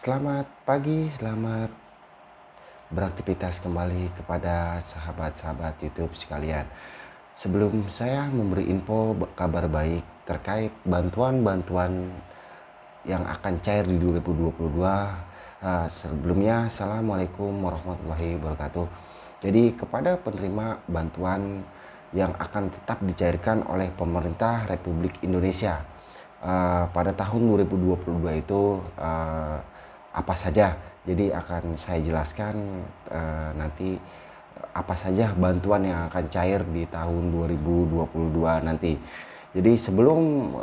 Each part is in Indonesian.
Selamat pagi, selamat beraktivitas kembali kepada sahabat-sahabat YouTube sekalian. Sebelum saya memberi info kabar baik terkait bantuan-bantuan yang akan cair di 2022, sebelumnya Assalamualaikum warahmatullahi wabarakatuh. Jadi kepada penerima bantuan yang akan tetap dicairkan oleh pemerintah Republik Indonesia pada tahun 2022 itu apa saja. Jadi akan saya jelaskan nanti apa saja bantuan yang akan cair di tahun 2022 nanti. Jadi sebelum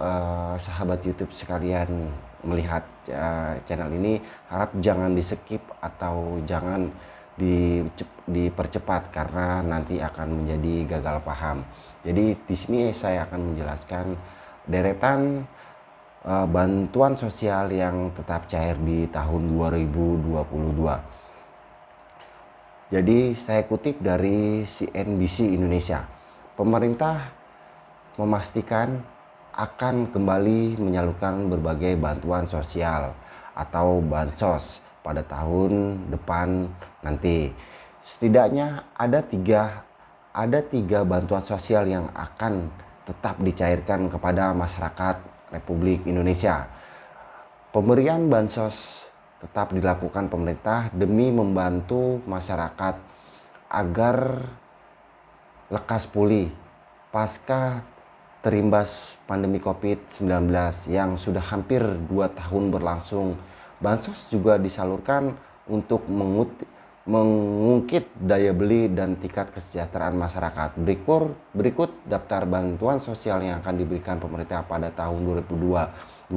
sahabat YouTube sekalian melihat channel ini, harap jangan di skip atau jangan dipercepat karena nanti akan menjadi gagal paham. Jadi di sini saya akan menjelaskan deretan bantuan sosial yang tetap cair di tahun 2022. Jadi saya kutip dari CNBC Indonesia. Pemerintah memastikan akan kembali menyalurkan berbagai bantuan sosial atau bansos pada tahun depan nanti. Setidaknya ada tiga bantuan sosial yang akan tetap dicairkan kepada masyarakat Republik Indonesia. Pemberian bansos tetap dilakukan pemerintah demi membantu masyarakat agar lekas pulih pasca terimbas pandemi COVID-19 yang sudah hampir 2 tahun berlangsung. Bansos juga disalurkan untuk mengungkit daya beli dan tingkat kesejahteraan masyarakat. Berikut daftar bantuan sosial yang akan diberikan pemerintah pada tahun 2022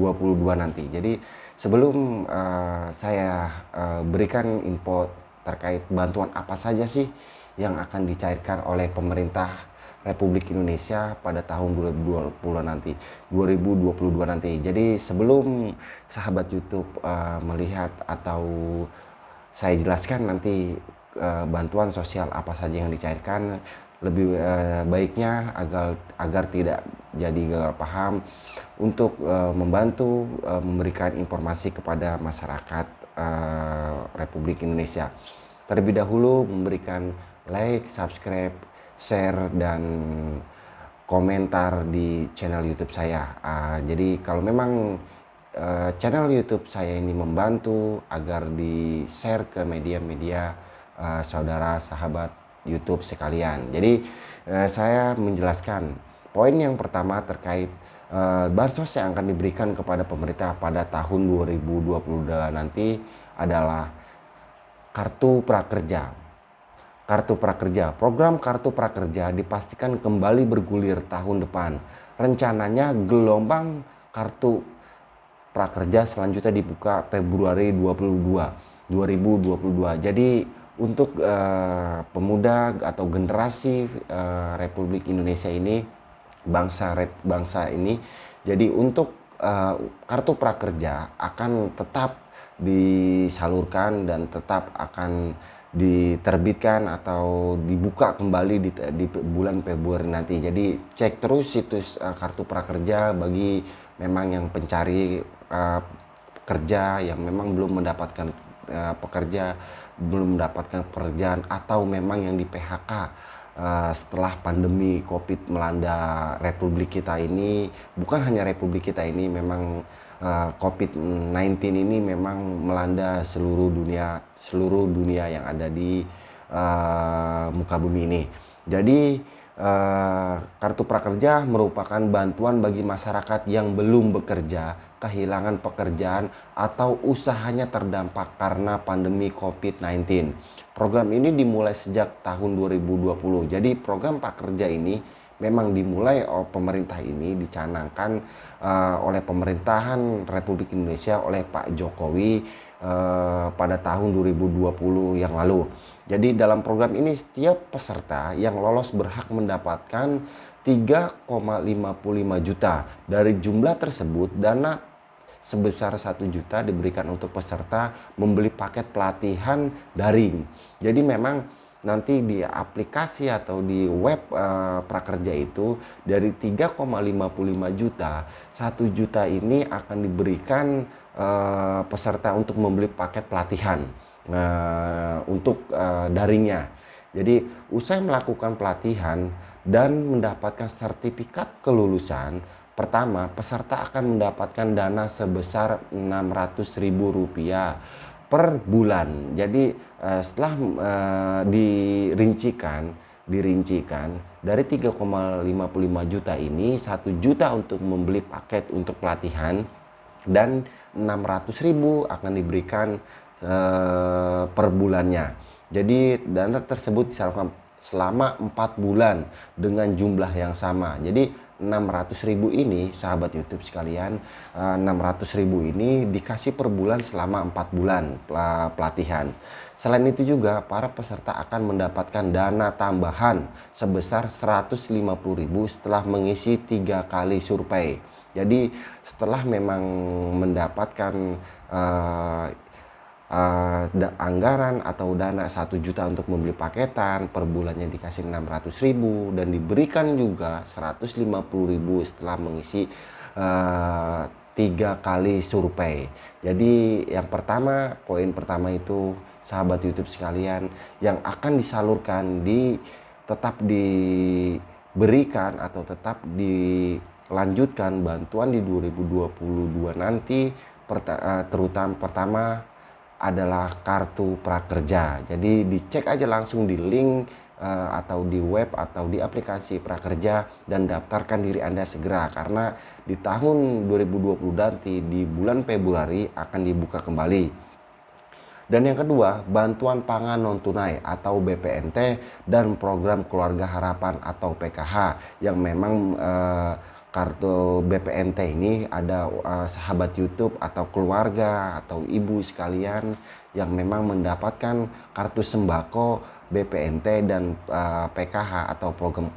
nanti. Jadi sebelum saya berikan info terkait bantuan apa saja sih yang akan dicairkan oleh pemerintah Republik Indonesia pada tahun 2022 nanti. Jadi sebelum sahabat YouTube melihat atau saya jelaskan nanti bantuan sosial apa saja yang dicairkan, lebih baiknya agar tidak jadi gagal paham untuk membantu memberikan informasi kepada masyarakat Republik Indonesia. Terlebih dahulu memberikan like, subscribe, share, dan komentar di channel YouTube saya. Jadi kalau memang channel YouTube saya ini membantu agar di-share ke media-media saudara sahabat YouTube sekalian. Jadi saya menjelaskan poin yang pertama terkait bansos yang akan diberikan kepada pemerintah pada tahun 2022 nanti adalah kartu prakerja. Kartu prakerja, program kartu prakerja dipastikan kembali bergulir tahun depan. Rencananya gelombang kartu prakerja selanjutnya dibuka Februari 2022. Jadi untuk pemuda atau generasi Republik Indonesia ini, bangsa ini, jadi untuk kartu prakerja akan tetap disalurkan dan tetap akan diterbitkan atau dibuka kembali di bulan Februari nanti. Jadi cek terus situs kartu prakerja bagi memang yang pencari kerja yang memang belum mendapatkan belum mendapatkan pekerjaan atau memang yang di PHK setelah pandemi COVID melanda Republik kita ini. Bukan hanya Republik kita ini, memang COVID-19 ini memang melanda seluruh dunia yang ada di muka bumi ini. Jadi kartu prakerja merupakan bantuan bagi masyarakat yang belum bekerja, kehilangan pekerjaan, atau usahanya terdampak karena pandemi COVID-19. Program ini dimulai sejak tahun 2020. Jadi program prakerja ini memang dimulai oleh pemerintah ini, dicanangkan oleh pemerintahan Republik Indonesia oleh Pak Jokowi pada tahun 2020 yang lalu. Jadi dalam program ini setiap peserta yang lolos berhak mendapatkan 3,55 juta. Dari jumlah tersebut, dana sebesar 1 juta diberikan untuk peserta membeli paket pelatihan daring. Jadi memang nanti di aplikasi atau di web prakerja itu dari 3,55 juta, 1 juta ini akan diberikan peserta untuk membeli paket pelatihan untuk daringnya. Jadi usai melakukan pelatihan dan mendapatkan sertifikat kelulusan, pertama peserta akan mendapatkan dana sebesar Rp600.000 per bulan. Jadi setelah dirincikan dari 3,55 juta ini, 1 juta untuk membeli paket untuk pelatihan dan 600.000 akan diberikan per bulannya. Jadi dana tersebut disalurkan selama 4 bulan dengan jumlah yang sama. Jadi 600.000 ini, sahabat YouTube sekalian, 600.000 ini dikasih per bulan selama 4 bulan pelatihan. Selain itu juga para peserta akan mendapatkan dana tambahan sebesar 150.000 setelah mengisi 3 kali survei. Jadi setelah memang mendapatkan anggaran atau dana 1 juta untuk membeli paketan, per bulannya dikasih 600.000 dan diberikan juga 150.000 setelah mengisi 3 kali survei. Jadi yang pertama, poin pertama itu sahabat YouTube sekalian, yang akan disalurkan tetap diberikan atau tetap dilanjutkan bantuan di 2022 nanti, terutama pertama adalah kartu prakerja. Jadi dicek aja langsung di link atau di web atau di aplikasi prakerja dan daftarkan diri Anda segera, karena di tahun 2020 nanti di bulan Februari akan dibuka kembali. Dan yang kedua, bantuan pangan non tunai atau BPNT dan program keluarga harapan atau PKH, yang memang kartu BPNT ini ada sahabat YouTube atau keluarga atau ibu sekalian yang memang mendapatkan kartu sembako BPNT dan PKH atau program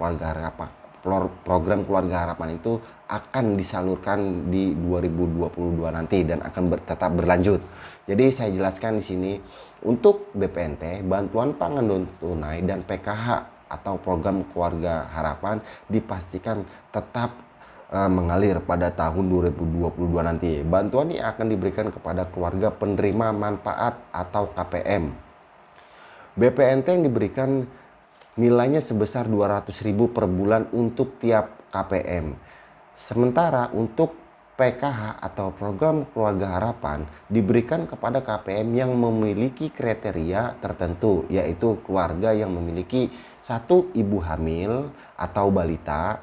keluarga harapan itu akan disalurkan di 2022 nanti dan akan tetap berlanjut. Jadi saya jelaskan di sini, untuk BPNT, bantuan pangan non tunai, dan PKH atau program keluarga harapan dipastikan tetap mengalir pada tahun 2022 nanti. Bantuan ini akan diberikan kepada keluarga penerima manfaat atau KPM. BPNT yang diberikan nilainya sebesar 200.000 per bulan untuk tiap KPM. Sementara untuk PKH atau program keluarga harapan diberikan kepada KPM yang memiliki kriteria tertentu, yaitu keluarga yang memiliki 1 ibu hamil atau balita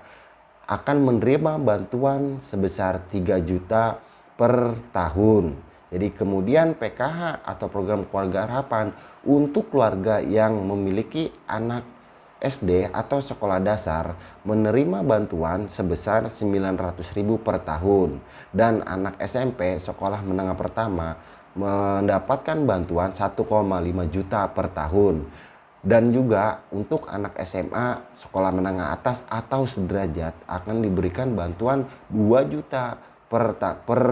akan menerima bantuan sebesar 3 juta per tahun. Jadi kemudian PKH atau program keluarga harapan untuk keluarga yang memiliki anak SD atau sekolah dasar menerima bantuan sebesar 900.000 per tahun, dan anak SMP sekolah menengah pertama mendapatkan bantuan 1,5 juta per tahun. Dan juga untuk anak SMA sekolah menengah atas atau sederajat akan diberikan bantuan 2 juta per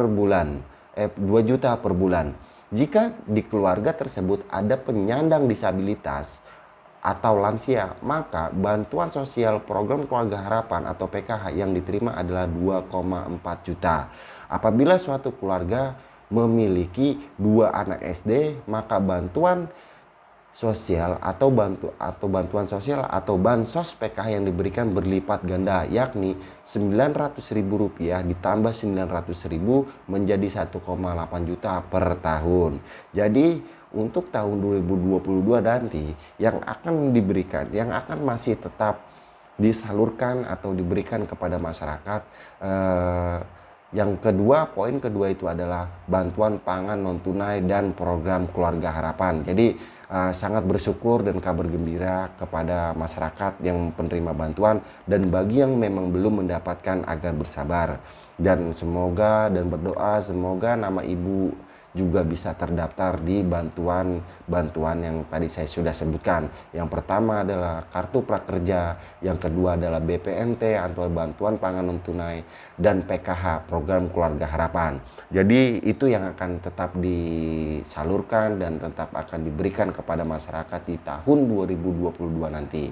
bulan. 2 juta per bulan. Jika di keluarga tersebut ada penyandang disabilitas atau lansia, maka bantuan sosial program keluarga harapan atau PKH yang diterima adalah 2,4 juta. Apabila suatu keluarga memiliki 2 anak SD, maka bantuan sosial atau bantuan sosial atau bansos PKH yang diberikan berlipat ganda, yakni Rp900.000 ditambah Rp900.000 menjadi 1,8 juta per tahun. Jadi untuk tahun 2022 nanti yang akan diberikan, yang akan masih tetap disalurkan atau diberikan kepada masyarakat, yang kedua, poin kedua itu adalah bantuan pangan non tunai dan program keluarga harapan. Jadi sangat bersyukur dan kabar gembira kepada masyarakat yang penerima bantuan, dan bagi yang memang belum mendapatkan agar bersabar, dan semoga dan berdoa semoga nama ibu juga bisa terdaftar di bantuan yang tadi saya sudah sebutkan. Yang pertama adalah kartu prakerja, yang kedua adalah BPNT atau bantuan pangan non tunai, dan PKH, program keluarga harapan. Jadi itu yang akan tetap disalurkan dan tetap akan diberikan kepada masyarakat di tahun 2022 nanti.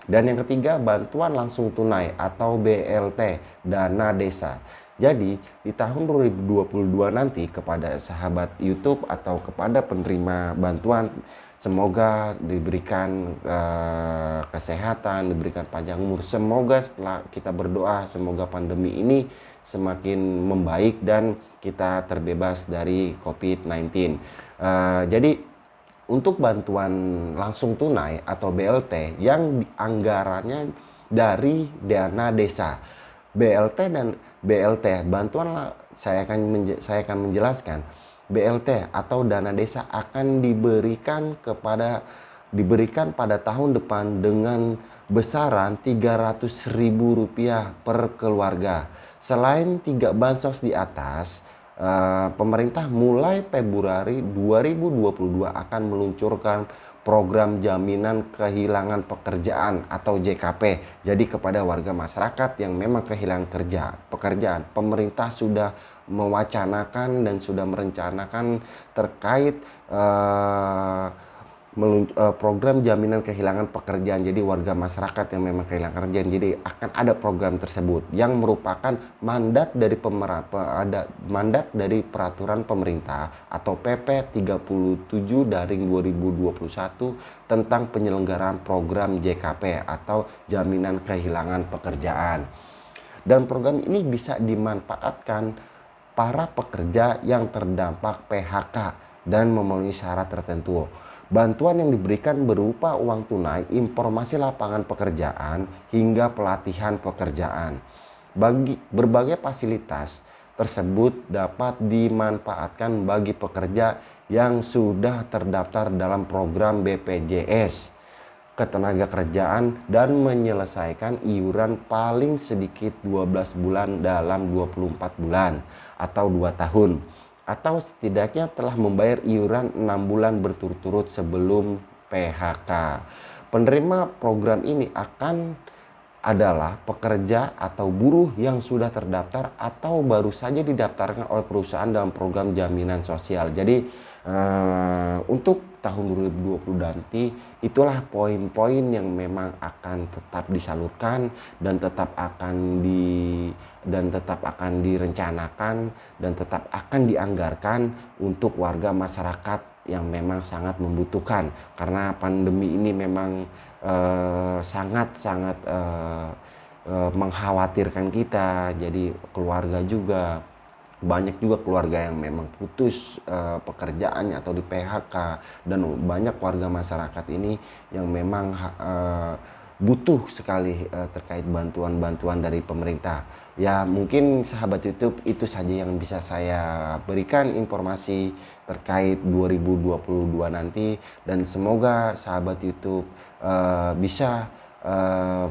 Dan yang ketiga, bantuan langsung tunai atau BLT, dana desa. Jadi di tahun 2022 nanti kepada sahabat YouTube atau kepada penerima bantuan, semoga diberikan kesehatan, diberikan panjang umur. Semoga setelah kita berdoa, semoga pandemi ini semakin membaik dan kita terbebas dari COVID-19. Jadi untuk bantuan langsung tunai atau BLT yang anggarannya dari dana desa. BLT dan BLT bantuan saya akan menjelaskan. BLT atau dana desa akan diberikan pada tahun depan dengan besaran Rp300.000 per keluarga. Selain 3 bansos di atas, pemerintah mulai Februari 2022 akan meluncurkan program jaminan kehilangan pekerjaan atau JKP. Jadi kepada warga masyarakat yang memang kehilangan pekerjaan, pemerintah sudah mewacanakan dan sudah merencanakan terkait program jaminan kehilangan pekerjaan. Jadi warga masyarakat yang memang kehilangan pekerjaan, jadi akan ada program tersebut yang merupakan mandat dari peraturan pemerintah atau PP 37/2021 tentang penyelenggaraan program JKP atau jaminan kehilangan pekerjaan. Dan program ini bisa dimanfaatkan para pekerja yang terdampak PHK dan memenuhi syarat tertentu. Bantuan yang diberikan berupa uang tunai, informasi lapangan pekerjaan, hingga pelatihan pekerjaan. Berbagai fasilitas tersebut dapat dimanfaatkan bagi pekerja yang sudah terdaftar dalam program BPJS Ketenagakerjaan dan menyelesaikan iuran paling sedikit 12 bulan dalam 24 bulan atau 2 tahun. Atau setidaknya telah membayar iuran 6 bulan berturut-turut sebelum PHK. Penerima program ini adalah pekerja atau buruh yang sudah terdaftar atau baru saja didaftarkan oleh perusahaan dalam program jaminan sosial. Jadi untuk tahun 2020 nanti itulah poin-poin yang memang akan tetap disalurkan dan tetap akan direncanakan dan tetap akan dianggarkan untuk warga masyarakat yang memang sangat membutuhkan, karena pandemi ini memang sangat-sangat mengkhawatirkan kita. Jadi keluarga juga banyak juga keluarga yang memang putus pekerjaannya atau di PHK, dan banyak warga masyarakat ini yang memang butuh sekali terkait bantuan-bantuan dari pemerintah. Ya mungkin sahabat YouTube itu saja yang bisa saya berikan informasi terkait 2022 nanti, dan semoga sahabat YouTube bisa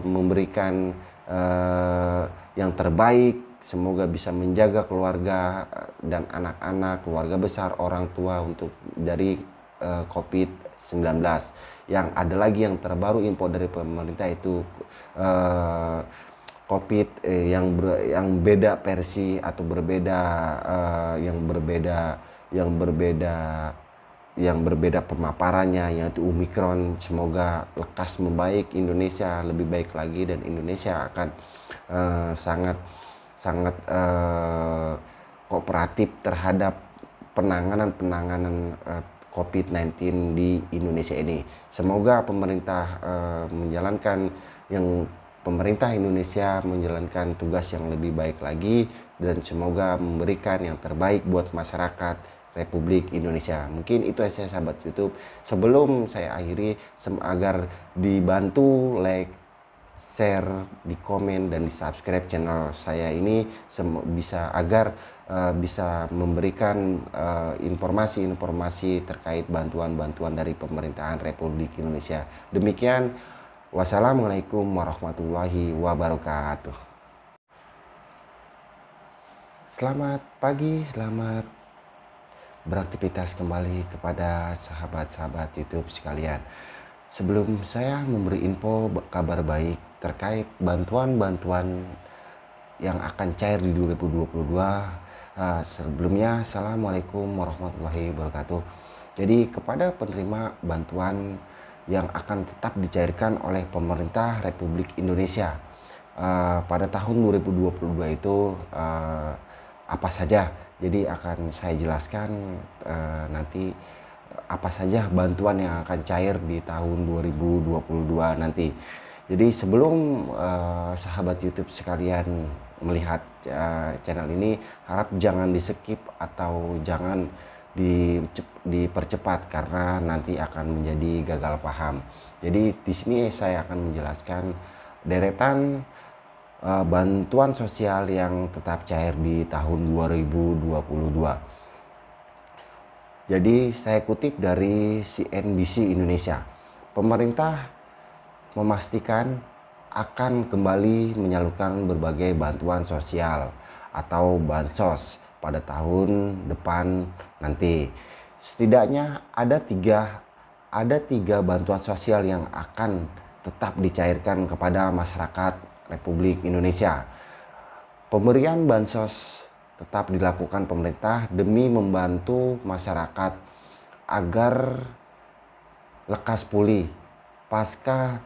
memberikan yang terbaik. Semoga bisa menjaga keluarga dan anak-anak, keluarga besar, orang tua dari COVID-19. Yang ada lagi yang terbaru info dari pemerintah itu COVID yang beda versi atau yang berbeda pemaparannya, yaitu Omicron. Semoga lekas membaik, Indonesia lebih baik lagi, dan Indonesia akan sangat kooperatif terhadap penanganan COVID-19 di Indonesia ini. Semoga pemerintah Indonesia menjalankan tugas yang lebih baik lagi, dan semoga memberikan yang terbaik buat masyarakat Republik Indonesia. Mungkin itu saja sahabat YouTube. Sebelum saya akhiri, agar dibantu like, share, di komen, dan di subscribe channel saya ini agar bisa memberikan informasi-informasi terkait bantuan-bantuan dari pemerintahan Republik Indonesia. Demikian, wassalamualaikum warahmatullahi wabarakatuh. Selamat pagi, selamat beraktivitas kembali kepada sahabat-sahabat YouTube sekalian. Sebelum saya memberi info kabar baik terkait bantuan-bantuan yang akan cair di 2022, sebelumnya Assalamualaikum warahmatullahi wabarakatuh. Jadi kepada penerima bantuan yang akan tetap dicairkan oleh pemerintah Republik Indonesia pada tahun 2022 itu apa saja. Jadi akan saya jelaskan nanti apa saja bantuan yang akan cair di tahun 2022 nanti. Jadi sebelum sahabat YouTube sekalian melihat channel ini, harap jangan di skip atau jangan dipercepat karena nanti akan menjadi gagal paham. Jadi di sini saya akan menjelaskan deretan bantuan sosial yang tetap cair di tahun 2022. Jadi saya kutip dari CNBC Indonesia. Pemerintah memastikan akan kembali menyalurkan berbagai bantuan sosial atau bansos pada tahun depan nanti. Setidaknya ada tiga bantuan sosial yang akan tetap dicairkan kepada masyarakat Republik Indonesia. Pemberian bansos tetap dilakukan pemerintah demi membantu masyarakat agar lekas pulih pasca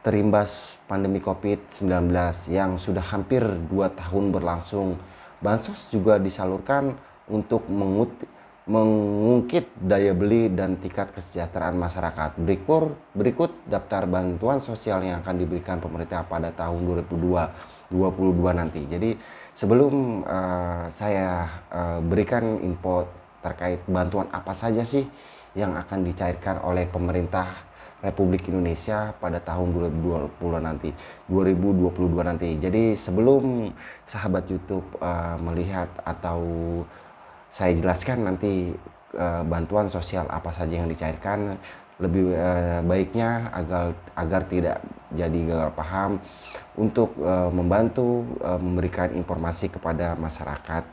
terimbas pandemi COVID-19 yang sudah hampir 2 tahun berlangsung. Bansos juga disalurkan untuk mengungkit daya beli dan tingkat kesejahteraan masyarakat. Berikut daftar bantuan sosial yang akan diberikan pemerintah pada tahun 2022 nanti. Jadi sebelum saya berikan info terkait bantuan apa saja sih yang akan dicairkan oleh pemerintah Republik Indonesia pada tahun 2022 nanti. Jadi sebelum sahabat YouTube melihat atau saya jelaskan nanti bantuan sosial apa saja yang dicairkan, lebih baiknya agar tidak jadi gagal paham untuk membantu memberikan informasi kepada masyarakat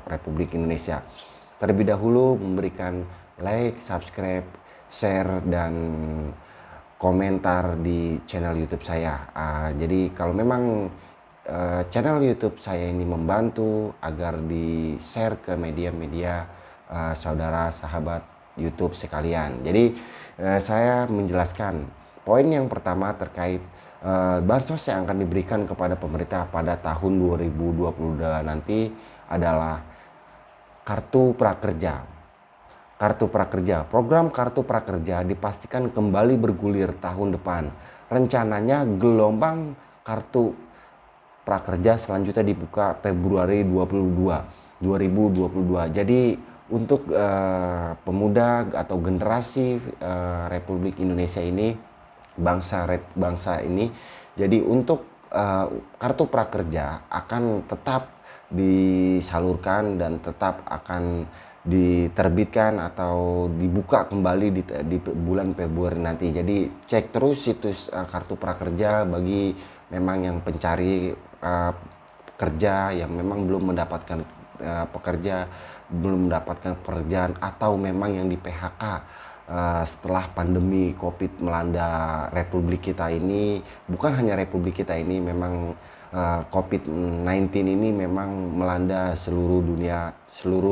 Republik Indonesia. Terlebih dahulu memberikan like, subscribe, share, dan komentar di channel YouTube saya. Jadi kalau memang channel YouTube saya ini membantu agar di share ke media-media saudara sahabat YouTube sekalian. Jadi saya menjelaskan poin yang pertama terkait bansos yang akan diberikan kepada pemerintah pada tahun 2022 nanti adalah kartu prakerja. Program kartu prakerja dipastikan kembali bergulir tahun depan. Rencananya gelombang kartu prakerja selanjutnya dibuka Februari 2022. Jadi untuk pemuda atau generasi Republik Indonesia ini, bangsa ini, jadi untuk kartu prakerja akan tetap disalurkan dan tetap akan diterbitkan atau dibuka kembali di bulan Februari nanti. Jadi cek terus situs kartu prakerja bagi memang yang pencari kerja yang memang belum mendapatkan belum mendapatkan pekerjaan atau memang yang di PHK setelah pandemi COVID melanda Republik kita ini. Bukan hanya Republik kita ini, memang COVID-19 ini memang melanda seluruh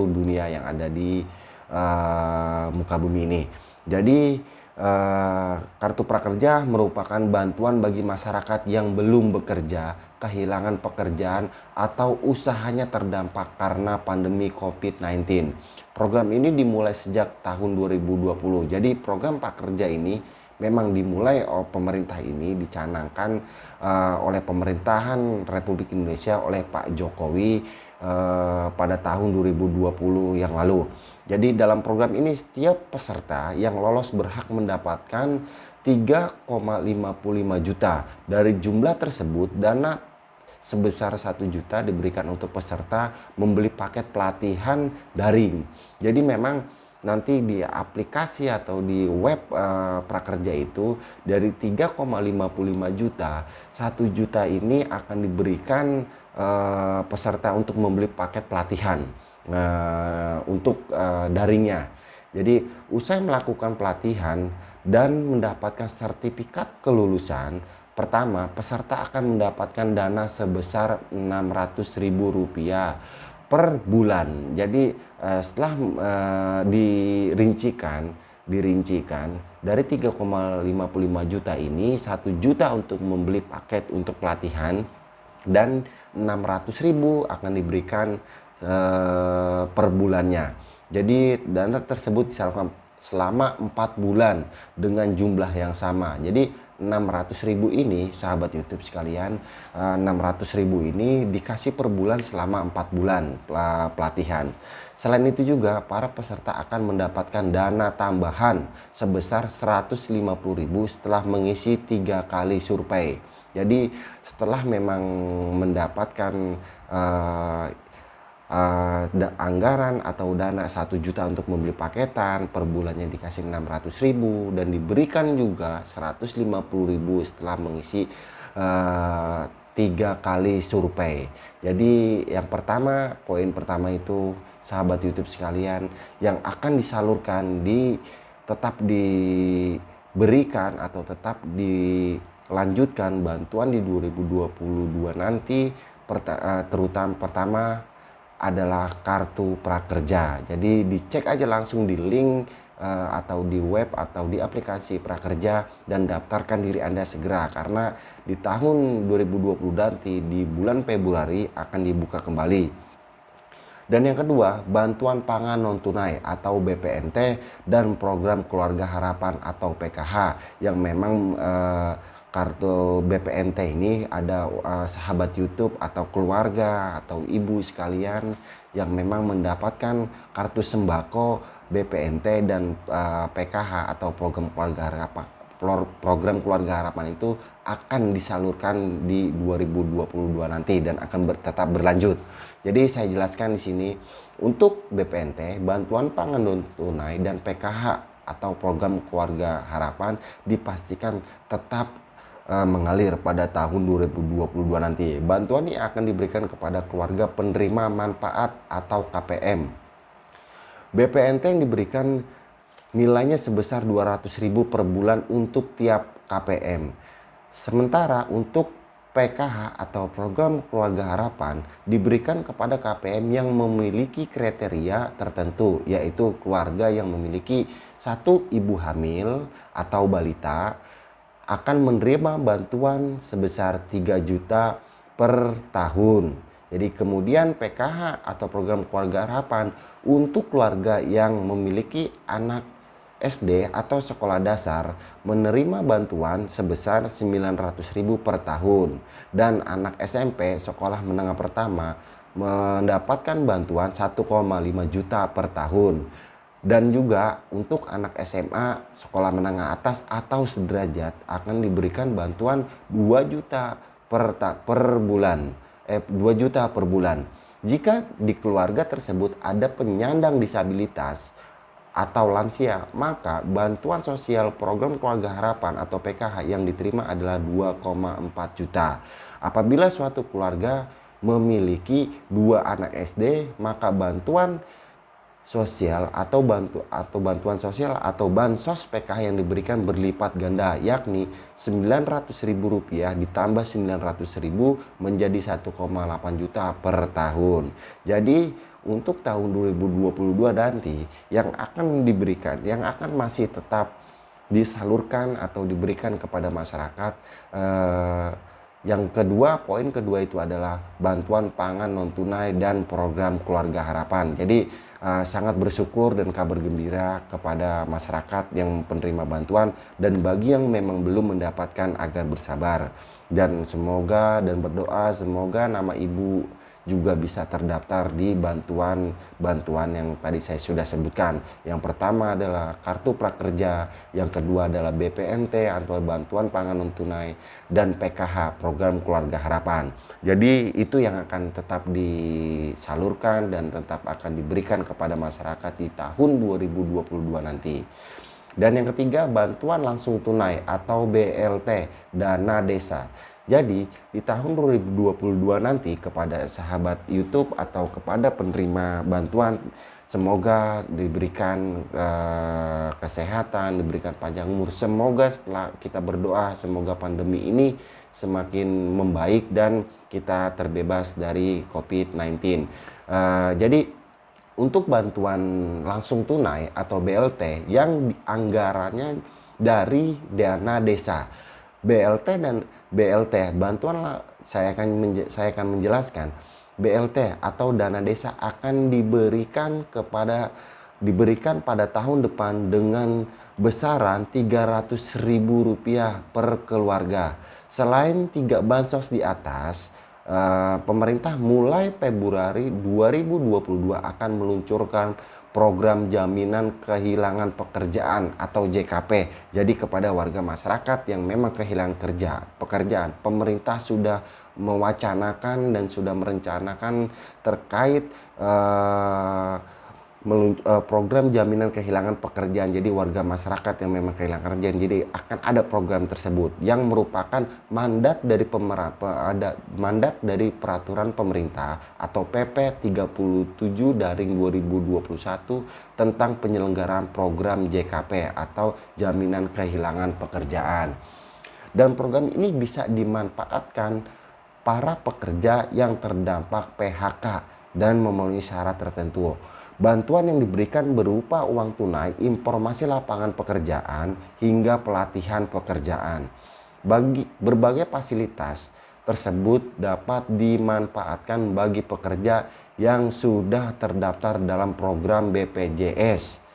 dunia yang ada di muka bumi ini. Jadi kartu prakerja merupakan bantuan bagi masyarakat yang belum bekerja, kehilangan pekerjaan, atau usahanya terdampak karena pandemi COVID-19. Program ini dimulai sejak tahun 2020. Jadi program prakerja ini memang dimulai oleh pemerintah ini, dicanangkan oleh pemerintahan Republik Indonesia oleh Pak Jokowi pada tahun 2020 yang lalu. Jadi dalam program ini setiap peserta yang lolos berhak mendapatkan 3,55 juta. Dari jumlah tersebut, dana sebesar 1 juta diberikan untuk peserta membeli paket pelatihan daring. Jadi memang nanti di aplikasi atau di web prakerja itu dari 3,55 juta, 1 juta ini akan diberikan peserta untuk membeli paket pelatihan. untuk daringnya. Jadi usai melakukan pelatihan dan mendapatkan sertifikat kelulusan, pertama peserta akan mendapatkan dana sebesar Rp600.000 per bulan. Jadi setelah dirincikan dari 3,55 juta ini, 1 juta untuk membeli paket untuk pelatihan dan 600.000 akan diberikan per bulannya. Jadi dana tersebut disalurkan selama 4 bulan dengan jumlah yang sama. Jadi 600.000 ini, sahabat YouTube sekalian, 600.000 ini dikasih per bulan selama 4 bulan pelatihan. Selain itu juga para peserta akan mendapatkan dana tambahan sebesar 150.000 setelah mengisi 3 kali survei. Jadi setelah memang mendapatkan anggaran atau dana 1 juta untuk membeli paketan, per bulannya dikasih 600.000 dan diberikan juga 150.000 setelah mengisi 3 kali survei. Jadi yang pertama, poin pertama itu sahabat YouTube sekalian, yang akan disalurkan tetap diberikan atau tetap dilanjutkan bantuan di 2022 nanti, terutama pertama adalah kartu prakerja. Jadi dicek aja langsung di link atau di web atau di aplikasi prakerja dan daftarkan diri Anda segera, karena di tahun 2020 nanti di bulan Februari akan dibuka kembali. Dan yang kedua, bantuan pangan non tunai atau BPNT dan program keluarga harapan atau PKH, yang memang kartu BPNT ini ada sahabat YouTube atau keluarga atau ibu sekalian yang memang mendapatkan kartu sembako BPNT dan PKH atau program keluarga harapan. Program keluarga harapan itu akan disalurkan di 2022 nanti dan akan tetap berlanjut. Jadi saya jelaskan di sini, untuk BPNT, bantuan pangan non tunai, dan PKH atau program keluarga harapan dipastikan tetap mengalir pada tahun 2022 nanti. Bantuan ini akan diberikan kepada keluarga penerima manfaat atau KPM. BPNT yang diberikan nilainya sebesar 200.000 per bulan untuk tiap KPM. Sementara untuk PKH atau program keluarga harapan diberikan kepada KPM yang memiliki kriteria tertentu, yaitu keluarga yang memiliki 1 ibu hamil atau balita akan menerima bantuan sebesar 3 juta per tahun. Jadi kemudian PKH atau program keluarga harapan untuk keluarga yang memiliki anak SD atau sekolah dasar menerima bantuan sebesar 900.000 per tahun, dan anak SMP sekolah menengah pertama mendapatkan bantuan 1,5 juta per tahun. Dan juga untuk anak SMA sekolah menengah atas atau sederajat akan diberikan bantuan 2 juta per bulan. 2 juta per bulan. Jika di keluarga tersebut ada penyandang disabilitas atau lansia, maka bantuan sosial program keluarga harapan atau PKH yang diterima adalah 2,4 juta. Apabila suatu keluarga memiliki 2 anak SD, maka bantuan sosial atau bantuan sosial atau bansos PKH yang diberikan berlipat ganda, yakni Rp900.000 ditambah 900.000 menjadi 1,8 juta per tahun. Jadi untuk tahun 2022 nanti yang akan diberikan, yang akan masih tetap disalurkan atau diberikan kepada masyarakat, yang kedua, poin kedua itu adalah bantuan pangan non tunai dan program keluarga harapan. Jadi sangat bersyukur dan kabar gembira kepada masyarakat yang penerima bantuan, dan bagi yang memang belum mendapatkan agar bersabar, dan semoga dan berdoa semoga nama ibu juga bisa terdaftar di bantuan yang tadi saya sudah sebutkan. Yang pertama adalah kartu prakerja, yang kedua adalah BPNT atau bantuan pangan non tunai, dan PKH program keluarga harapan. Jadi itu yang akan tetap disalurkan dan tetap akan diberikan kepada masyarakat di tahun 2022 nanti. Dan yang ketiga, bantuan langsung tunai atau BLT dana desa. Jadi di tahun 2022 nanti kepada sahabat YouTube atau kepada penerima bantuan, semoga diberikan kesehatan, diberikan panjang umur. Semoga setelah kita berdoa, semoga pandemi ini semakin membaik dan kita terbebas dari COVID-19. Jadi untuk bantuan langsung tunai atau BLT yang anggarannya dari dana desa. BLT dan BLT bantuan saya akan menjelaskan. BLT atau dana desa akan diberikan pada tahun depan dengan besaran Rp300.000 per keluarga. Selain 3 bansos di atas, pemerintah mulai Februari 2022 akan meluncurkan program jaminan kehilangan pekerjaan atau JKP. Jadi kepada warga masyarakat yang memang kehilangan pekerjaan, pemerintah sudah mewacanakan dan sudah merencanakan terkait program jaminan kehilangan pekerjaan. Jadi warga masyarakat yang memang kehilangan pekerjaan, jadi akan ada program tersebut yang merupakan mandat dari peraturan pemerintah atau PP 37/2021 tentang penyelenggaraan program JKP atau jaminan kehilangan pekerjaan. Dan program ini bisa dimanfaatkan para pekerja yang terdampak PHK dan memenuhi syarat tertentu. Bantuan yang diberikan berupa uang tunai, informasi lapangan pekerjaan, hingga pelatihan pekerjaan. Berbagai fasilitas tersebut dapat dimanfaatkan bagi pekerja yang sudah terdaftar dalam program BPJS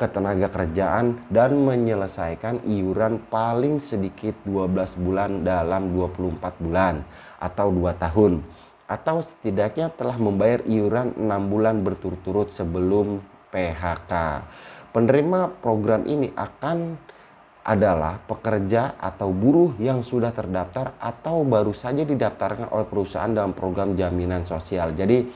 Ketenagakerjaan dan menyelesaikan iuran paling sedikit 12 bulan dalam 24 bulan atau 2 tahun. Atau setidaknya telah membayar iuran 6 bulan berturut-turut sebelum PHK. Penerima program ini adalah pekerja atau buruh yang sudah terdaftar atau baru saja didaftarkan oleh perusahaan dalam program jaminan sosial. Jadi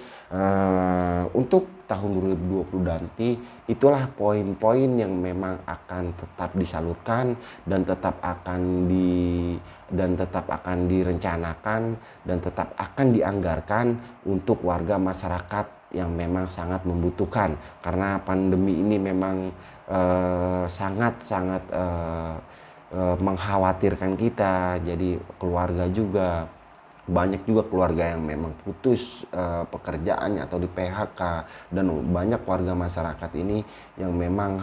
untuk tahun 2020 nanti itulah poin-poin yang memang akan tetap disalurkan dan tetap akan direncanakan dan tetap akan dianggarkan untuk warga masyarakat yang memang sangat membutuhkan, karena pandemi ini memang sangat-sangat mengkhawatirkan kita. Jadi keluarga juga banyak juga keluarga yang memang putus pekerjaannya atau di PHK, dan banyak warga masyarakat ini yang memang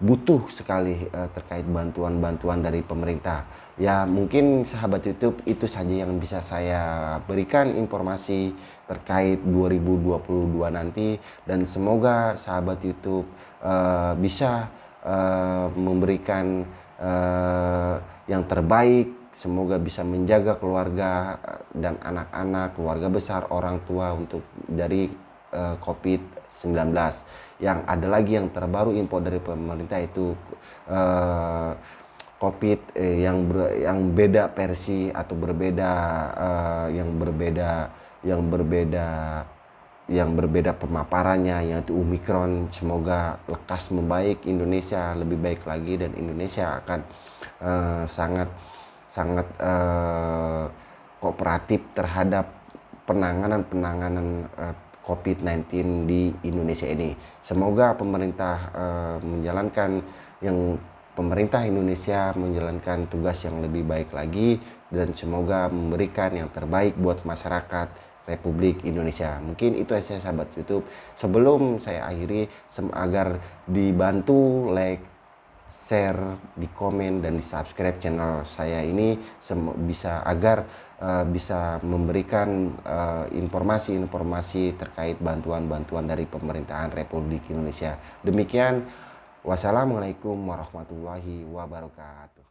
butuh sekali terkait bantuan-bantuan dari pemerintah. Ya mungkin sahabat YouTube itu saja yang bisa saya berikan informasi terkait 2022 nanti, dan semoga sahabat YouTube bisa memberikan yang terbaik. Semoga bisa menjaga keluarga dan anak-anak, keluarga besar, orang tua untuk dari COVID-19. Yang ada lagi yang terbaru info dari pemerintah itu COVID yang beda versi atau yang berbeda pemaparannya, yaitu Omicron. Semoga lekas membaik, Indonesia lebih baik lagi, dan Indonesia akan sangat kooperatif terhadap penanganan COVID-19 di Indonesia ini. Semoga pemerintah Indonesia menjalankan tugas yang lebih baik lagi, dan semoga memberikan yang terbaik buat masyarakat Republik Indonesia. Mungkin itu saja sahabat YouTube. Sebelum saya akhiri, agar dibantu like, share, di komen, dan di subscribe channel saya ini agar bisa memberikan informasi-informasi terkait bantuan-bantuan dari pemerintahan Republik Indonesia. Demikian, wassalamualaikum warahmatullahi wabarakatuh.